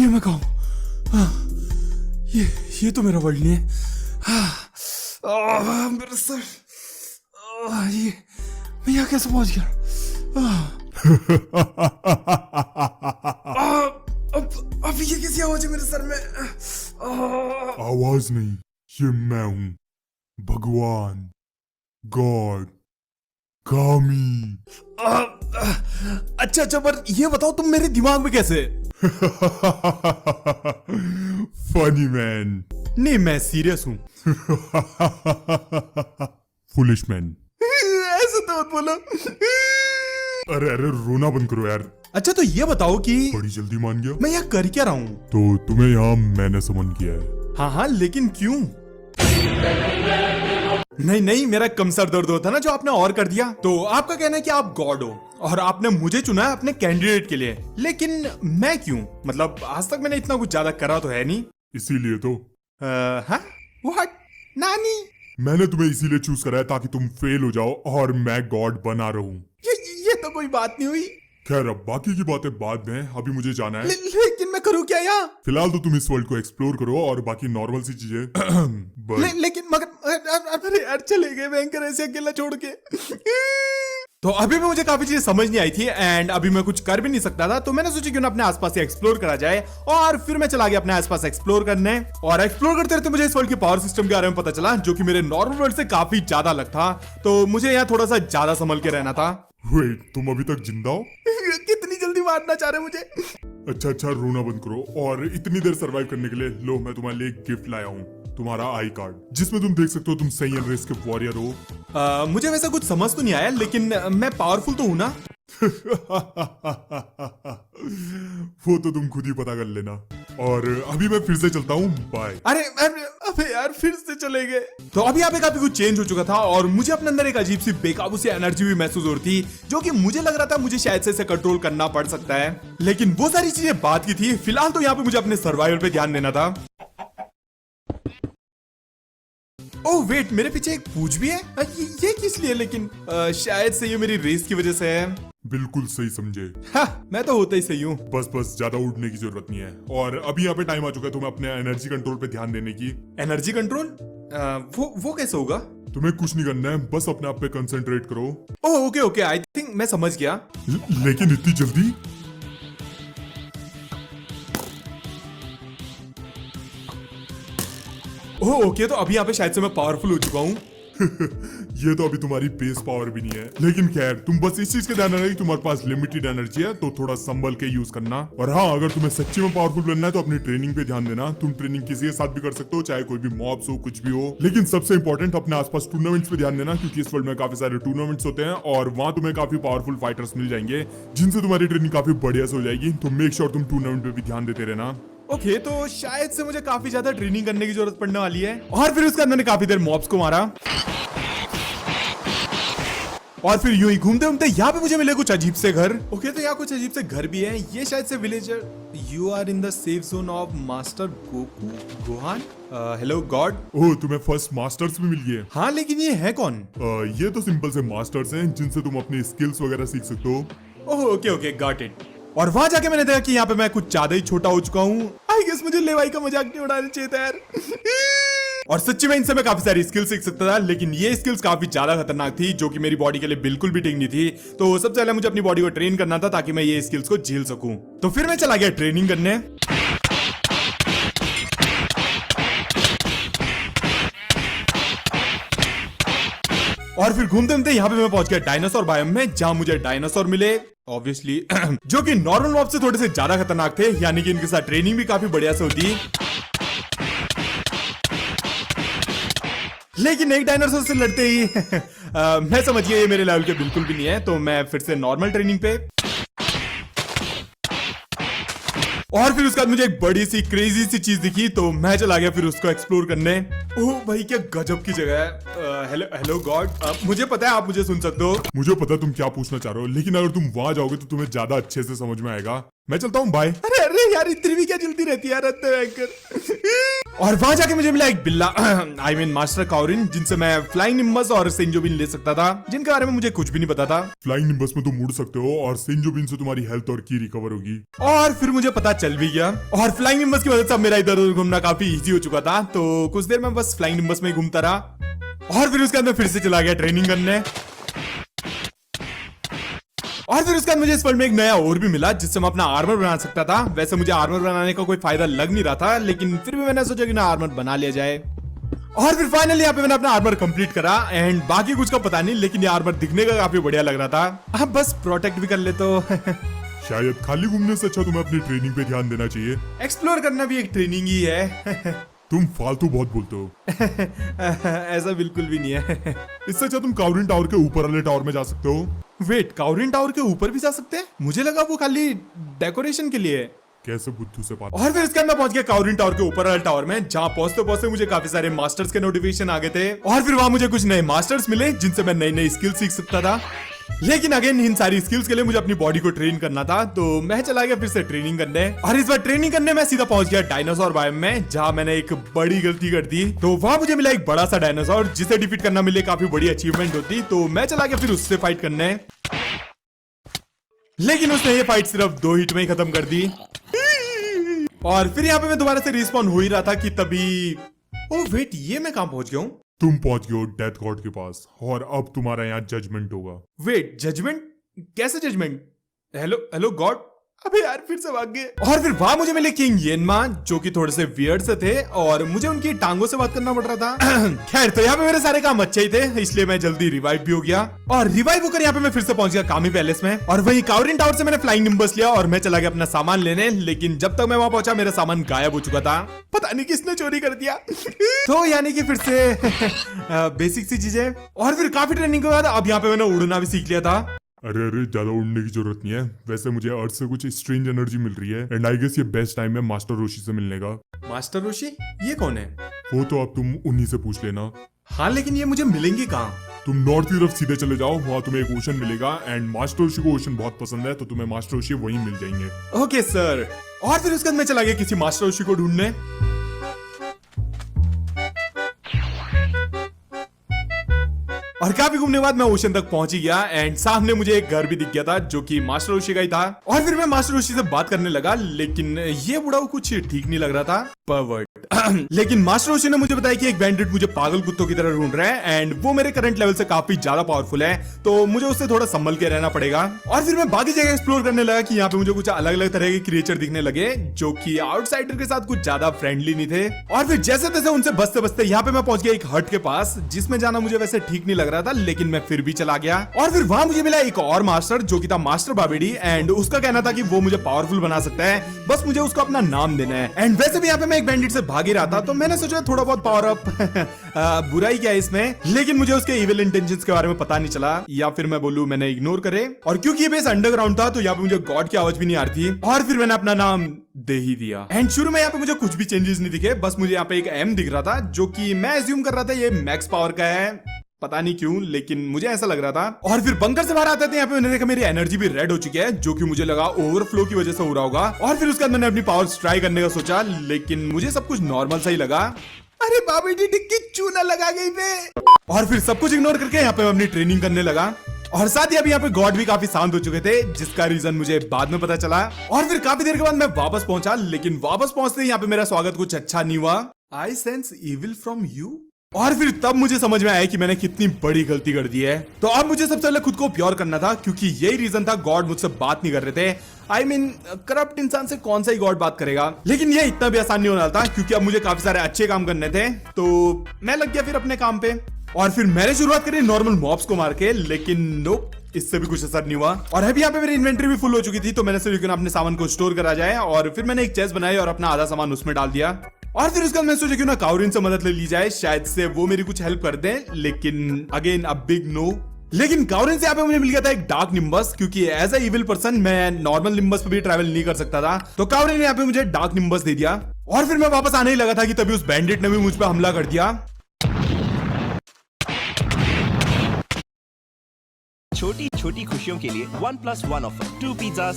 ये मैं कहूँ, ये तो मेरा वर्ल्ड नहीं है। मेरा सर, ये मैं यहाँ कैसे पहुंच गया? अब ये कैसी आवाज है मेरे सर में? आवाज नहीं, ये मैं हूँ, भगवान, गॉड, कामी। अच्छा, पर ये बताओ तुम मेरे दिमाग में कैसे? Funny man. नहीं, मैं सीरियस हूँ। Foolish man. ऐसे तो मत बोलो। अरे रोना बंद करो यार। अच्छा, तो ये बताओ कि बड़ी जल्दी मान गया। मैं यहाँ कर क्या रहा हूँ? तो तुम्हें यहाँ मैंने समन किया है। हाँ, लेकिन क्यों? नहीं, मेरा कम सर दर्द होता ना जो आपने और कर दिया। तो आपका कहना है कि आप गॉड हो और आपने मुझे चुना है अपने कैंडिडेट के लिए, लेकिन मैं क्यों? मतलब आज तक मैंने इतना कुछ ज्यादा करा तो है नहीं। इसीलिए तो। हाँ? व्हाट? नानी? मैंने तुम्हें इसीलिए चूज करा है ताकि तुम फेल हो जाओ और मैं गॉड बना रहूं। ये तो कोई बात नहीं हुई। खैर, अब बाकी की बातें बाद में, अभी मुझे जाना है। लेकिन मैं करूँ क्या यहाँ? फिलहाल तो तुम इस वर्ल्ड को एक्सप्लोर करो और बाकी नॉर्मल सी चीजें। लेकिन मगर अरे यार, चले गए बैंकर ऐसे अकेला छोड़ के। तो अभी भी मुझे काफी चीजें समझ नहीं आई थी एंड अभी मैं कुछ कर भी नहीं सकता था, तो मैंने सोचा क्यों ना अपने आसपास एक्सप्लोर करा जाए। और फिर मैं चला गया अपने आसपास एक्सप्लोर करने, और एक्सप्लोर करते रहते मुझे इस वर्ल्ड के पावर सिस्टम के बारे में पता चला, जो कि मेरे नॉर्मल वर्ल्ड से काफी ज्यादा अलग था। तो मुझे यहाँ थोड़ा सा ज्यादा संभल के रहना था। वेट, तुम अभी तक जिंदा हो? कितनी जल्दी मारना चाह रहे मुझे? अच्छा, रोना बंद करो और इतनी देर सरवाइव करने के लिए लो, मैं तुम्हारे लिए एक गिफ्ट लाया हूँ, तुम्हारा आई कार्ड, जिसमें तुम देख सकते हो तुम सही रेस के वॉरियर हो। मुझे वैसा कुछ समझ तो नहीं आया, लेकिन मैं पावरफुल तो हूँ ना? वो तो तुम खुद ही पता कर लेना। और अभी मैं फिर से चलता हूँ, बाय। अबे यार, फिर से चले गए। तो अभी यहाँ पे काफी कुछ चेंज हो चुका था और मुझे अपने अंदर एक अजीब सी बेकाबू सी एनर्जी भी महसूस हो रही थी, जो कि मुझे लग रहा था मुझे शायद से इसे कंट्रोल करना पड़ सकता है। लेकिन वो सारी चीजें बात की थी, फिलहाल तो यहाँ पे मुझे अपने सर्वाइवल पे ध्यान देना था। ओह वेट, मेरे पीछे एक पूछ भी है। ये किस लिए? लेकिन शायद से ये मेरी रेस की वजह से है। बिल्कुल सही समझे। हाँ, मैं तो होता ही सही हूँ। बस ज्यादा उड़ने की जरूरत नहीं है। और अभी यहाँ पे टाइम आ चुका है तुम्हें अपने एनर्जी कंट्रोल पे ध्यान देने की। Energy control? वो कैसे होगा? तुम्हें कुछ नहीं करना है, बस अपने आप पे कंसंट्रेट करो। ओह ओके, आई थिंक मैं समझ गया। लेकिन इतनी जल्दी? ओह ओके, तो अभी यहाँ पे शायद से मैं पावरफुल हो चुका हूँ। ये तो अभी तुम्हारी बेस पावर भी नहीं है, लेकिन खैर, तुम बस इस चीज का ध्यान रखना कि तुम्हारे पास लिमिटेड एनर्जी है, तो थोड़ा संभल के यूज करना। और हाँ, अगर तुम्हें सच्ची में पावरफुल बनना है तो अपनी ट्रेनिंग पे ध्यान देना। तुम ट्रेनिंग किसी के साथ भी कर सकते हो, चाहे कोई भी मॉब्स हो, कुछ भी हो। लेकिन सबसे इंपॉर्टेंट, अपने आसपास टूर्नामेंट्स पे ध्यान देना, क्योंकि इस वर्ल्ड में काफी सारे टूर्नामेंट्स होते हैं और वहाँ तुम्हें काफी पावरफुल फाइटर्स मिल जाएंगे, जिनसे तुम्हारी ट्रेनिंग काफी बढ़िया से हो जाएगी। तो मेक श्योर तुम टूर्नामेंट पे भी ध्यान देते रहना। ओके, तो शायद से मुझे काफी ज्यादा ट्रेनिंग करने की जरूरत पड़ने वाली है। और फिर उसके बाद मैंने काफी देर मॉब्स को मारा और फिर यूं ही घूमते घूमते यहाँ पे मुझे मिले कुछ अजीब से घर। ओके, तो यहाँ कुछ अजीब से घर भी है। ये शायद से villager. You are in the safe zone of master Goku Gohan. Hello god. Oh, तुम्हें फर्स्ट मास्टर्स भी मिल गए? हाँ, लेकिन ये है कौन? ये तो सिंपल से मास्टर्स हैं, जिनसे तुम अपनी स्किल्स वगैरह सीख सकते हो। Oh okay, got it. और वहां जाके मैंने देखा कि यहाँ पे मैं कुछ ज्यादा ही छोटा हो चुका हूँ। आई गेस मुझे लेवाई का मजाक नहीं उड़ाना चाहिए था यार। और सच्ची में इनसे मैं काफी सारी स्किल्स सीख सकता था, लेकिन ये स्किल्स काफी ज्यादा खतरनाक थी, जो कि मेरी बॉडी के लिए बिल्कुल भी ठीक नहीं थी। तो सबसे पहले मुझे अपनी बॉडी को ट्रेन करना था ताकि मैं ये स्किल्स को झेल सकूं। तो फिर मैं चला गया ट्रेनिंग करने। और फिर घूमते घूमते यहाँ पे मैं पहुंच गया डायनासोर बायोम में, जहां मुझे डायनासोर मिले ऑब्वियसली, जो कि नॉर्मल मॉब से थोड़े से ज्यादा खतरनाक थे, यानी कि इनके साथ ट्रेनिंग भी काफी बढ़िया से होती। लेकिन एक डायनासोर से लड़ते ही मैं समझ गया ये मेरे लेवल के बिल्कुल भी नहीं है, तो मैं फिर से नॉर्मल ट्रेनिंग पे। और फिर उसके बाद मुझे एक बड़ी सी क्रेजी सी चीज दिखी, तो मैं चला गया फिर उसको एक्सप्लोर करने। ओह भाई, क्या गजब की जगह है। हेलो गॉड, मुझे पता है आप मुझे सुन सकते हो। मुझे पता है तुम क्या पूछना चाह रहे हो, लेकिन अगर तुम वहां जाओगे तो तुम्हें ज्यादा अच्छे से समझ में आएगा। मैं चलता हूँ, बाय। अरे यार, इतनी भी क्या जल्दी रहती है यार, और वहां जाके मुझे मिला एक बिल्ला आई मीन मास्टर काउरिन, जिनसे मैं फ्लाइंग निम्बस और सेंजोबिन ले सकता था, जिनके बारे में मुझे कुछ भी नहीं पता था। फ्लाइंग निम्बस में तुम उड़ सकते हो और सेंजोबिन से तुम्हारी हेल्थ और की रिकवर होगी। और फिर मुझे पता चल भी गया, और फ्लाइंग निम्बस की वजह से मेरा इधर उधर घूमना काफी इजी हो चुका था। तो कुछ देर में बस फ्लाइंग निम्बस में ही घूमता रहा, और फिर उसके बाद मैं फिर से चला गया ट्रेनिंग करने। और फिर उसके बाद मुझे इस वर्ल्ड में एक नया और भी मिला, जिससे मैं अपना आर्मर बना सकता था। वैसे मुझे आर्मर बनाने का कोई फायदा लग नहीं रहा था, लेकिन फिर भी मैंने सोचा कि ना आर्मर बना लिया जाए। और फिर फाइनली यहाँ पे मैंने अपना आर्मर कंप्लीट करा, एंड बाकी कुछ का पता नहीं, लेकिन ये आर्मर दिखने का काफी बढ़िया लग रहा था। अब बस प्रोटेक्ट भी कर ले तो शायद खाली घूमने से अच्छा तुम्हें अपनी ट्रेनिंग पे ध्यान देना चाहिए। एक्सप्लोर करना भी एक ट्रेनिंग ही है। तुम फालतू बहुत बोलते हो। ऐसा बिल्कुल भी नहीं है। इससे अच्छा तुम काउरिन टावर के ऊपर वाले टावर में जा सकते हो। वेट, काउरिन टावर के ऊपर भी जा सकते हैं? मुझे लगा वो खाली डेकोरेशन के लिए है। कैसे बुद्धू से बात। और फिर इसके बाद मैं पहुंच गया काउरिन टावर के ऊपर वाले टावर में, जहां पहुंचते पहुंचते मुझे काफी सारे मास्टर्स के नोटिफिकेशन आ गए थे, और फिर वहां मुझे कुछ नए मास्टर्स मिले, जिनसे मैं नई नई स्किल सीख सकता था। लेकिन अगेन इन सारी स्किल्स के लिए मुझे अपनी बॉडी को ट्रेन करना था, तो मैं चला गया फिर से ट्रेनिंग करने। और इस बार ट्रेनिंग करने में सीधा पहुंच गया डायनासोर बायोम में, जहां मैंने एक बड़ी गलती कर दी। तो वहां मुझे मिला एक बड़ा सा डायनासोर, जिसे डिफीट करना मिले काफी बड़ी अचीवमेंट होती। तो मैं चला गया फिर उससे फाइट करने, लेकिन उसने ये फाइट सिर्फ 2 हिट में ही खत्म कर दी। और फिर यहाँ पे मैं दोबारा से रिस्पॉन हो ही रहा था कि तभी ओ वेट, ये मैं कहां पहुंच गया हूँ? तुम पहुंच गए हो डेथ गॉड के पास, और अब तुम्हारा यहाँ जजमेंट होगा। Wait, judgement? कैसे जजमेंट? Hello hello God. अबे यार, फिर से भाग गए। और फिर वहां मुझे मिले किंग येनमा, जो कि थोड़े से वियर्ड से थे, और मुझे उनकी टांगों से बात करना पड़ रहा था। खैर, तो यहाँ पे मेरे सारे काम अच्छे ही थे, इसलिए मैं जल्दी रिवाइव भी हो गया। और रिवाइव होकर यहाँ पे मैं फिर से पहुंच गया कामी पैलेस में, और वहीं काउरिन टावर से मैंने फ्लाइंग निम्बस लिया और मैं चला गया अपना सामान लेने। लेकिन जब तक मैं वहां पहुंचा, मेरा सामान गायब हो चुका था। पता नहीं किसने चोरी कर दिया। तो यानी कि फिर से बेसिक सी चीजें। और फिर काफी ट्रेनिंग के बाद अब यहाँ पे मैंने उड़ना भी सीख लिया था। अरे ज्यादा उड़ने की जरूरत नहीं है। वैसे मुझे अर्थ से कुछ स्ट्रेंज एनर्जी मिल रही है, एंड आई गेस ये बेस्ट टाइम है मास्टर रोशी से मिलने का। मास्टर रोशी? ये कौन है? वो तो अब तुम उन्हीं से पूछ लेना। हाँ, लेकिन ये मुझे मिलेंगे कहाँ? तुम नॉर्थ की तरफ सीधे चले जाओ, वहाँ तुम्हें एक ओशन मिलेगा, एंड मास्टर रोशी को ओशन बहुत पसंद है, तो तुम्हें मास्टर रोशी वहीं मिल जाएंगे। Okay sir. और फिर उसके बाद मैं चला गया किसी मास्टर रोशी को ढूंढने। और काफी घूमने के बाद मैं ओशन तक पहुंच ही गया, एंड सामने मुझे एक घर भी दिख गया था, जो कि मास्टर रोशी का ही था। और फिर मैं मास्टर रोशी से बात करने लगा, लेकिन ये बुढ़ा कुछ ठीक नहीं लग रहा था। परवर्ट। लेकिन मास्टर रोशी ने मुझे बताया कि एक बैंडिट मुझे पागल कुत्तों की तरह ढूंढ रहा है, एंड वो मेरे करंट लेवल से काफी ज्यादा पावरफुल है, तो मुझे उससे थोड़ा संभल के रहना पड़ेगा। और फिर मैं बाकी जगह एक्सप्लोर करने लगा कि यहाँ पे मुझे कुछ अलग अलग तरह के क्रिएचर दिखने लगे, जो कि आउटसाइडर के साथ कुछ ज्यादा फ्रेंडली नहीं थे। और फिर जैसे तैसे उनसे बचते बचते यहाँ पे मैं पहुंच गया एक हट के पास, जिसमें जाना मुझे वैसे ठीक नहीं लग रहा था, लेकिन मैं फिर भी चला गया। और फिर वहां मुझे मिला एक और मास्टर, जो कि था मास्टर बाबेडी, एंड उसका कहना था कि वो मुझे पावरफुल बना सकता है, बस मुझे उसको अपना नाम देना है। एंड वैसे भी यहाँ पे मैं एक बैंडिट से भाग ही रहा था, तो मैंने सोचा थोड़ा बहुत पावर अप बुराई क्या है इसमें, लेकिन मुझे उसके इविल इंटेंशंस के बारे में पता नहीं चला, या फिर मैं बोलूं मैंने इग्नोर करे। और क्योंकि ये बेस अंडरग्राउंड था, तो यहाँ पे मुझे गॉड की आवाज भी नहीं आ रही थी, और फिर मैंने अपना नाम दे ही दिया। एंड शुरू में यहाँ पे मुझे कुछ भी चेंजेस नहीं दिखे, बस मुझे यहाँ पे एक एम दिख रहा था, जो कि मैं एज्यूम कर रहा था ये मैक्स पावर का है, पता नहीं क्यों, लेकिन मुझे ऐसा लग रहा था। और फिर बंकर से बाहर आते थे यहाँ पे मैंने देखा मेरी एनर्जी भी रेड हो चुकी है, जो कि मुझे लगा ओवरफ्लो की वजह से हो रहा होगा। और फिर उसके बाद मैंने अपनी पावर ट्राई करने का सोचा, लेकिन मुझे सब कुछ नॉर्मल सा ही लगा। अरे बाबेडी टिक्की चूना लगा गई पे। और फिर सब कुछ इग्नोर करके यहाँ पे मैं अपनी ट्रेनिंग करने लगा, और साथ ही अभी यहाँ पे गॉड भी काफी शांत हो चुके थे, जिसका रीजन मुझे बाद में पता चला। और फिर काफी देर के बाद मैं वापस पहुंचा, लेकिन वापस पहुंचते ही यहाँ पे मेरा स्वागत कुछ अच्छा नहीं हुआ। I sense evil from you. और फिर तब मुझे समझ में आया कि मैंने कितनी बड़ी गलती कर दी है। तो अब मुझे सबसे पहले खुद को प्योर करना था, क्योंकि यही रीजन था गॉड मुझसे बात नहीं कर रहे थे। आई मीन करप्ट इंसान से कौन सा ही गॉड बात करेगा, लेकिन ये इतना भी आसान नहीं होना था, क्योंकि अब मुझे काफी सारे अच्छे काम करने थे। तो मैं लग गया फिर अपने काम पे, और फिर मैंने शुरुआत करी नॉर्मल मॉब्स को मार के, लेकिन नोप, इससे भी कुछ असर नहीं हुआ। और अभी यहाँ पे मेरी इन्वेंटरी भी फुल हो चुकी थी, तो मैंने सोचा अपने सामान को स्टोर करा जाए, और फिर मैंने एक चेस्ट बनाई और अपना आधा सामान उसमें डाल दिया। और फिर उसके बाद मैं सोचा क्यों ना काउरिन से मदद ले ली जाए, शायद से वो मेरी कुछ हेल्प कर दे, लेकिन अगेन अ बिग नो। लेकिन काउरिन से यहाँ पे मुझे मिल गया था एक डार्क निम्बस, क्योंकि एज अ इविल पर्सन मैं नॉर्मल निम्बस पे भी ट्रैवल नहीं कर सकता था, तो काउरिन ने यहाँ पे मुझे डार्क निम्बस दे दिया। और फिर मैं वापस आने ही लगा था कि तभी उस बैंडिट ने भी मुझ पर हमला कर दिया। छोटी छोटी खुशियों के लिए 1+1 ऑफर 2 पिज्जा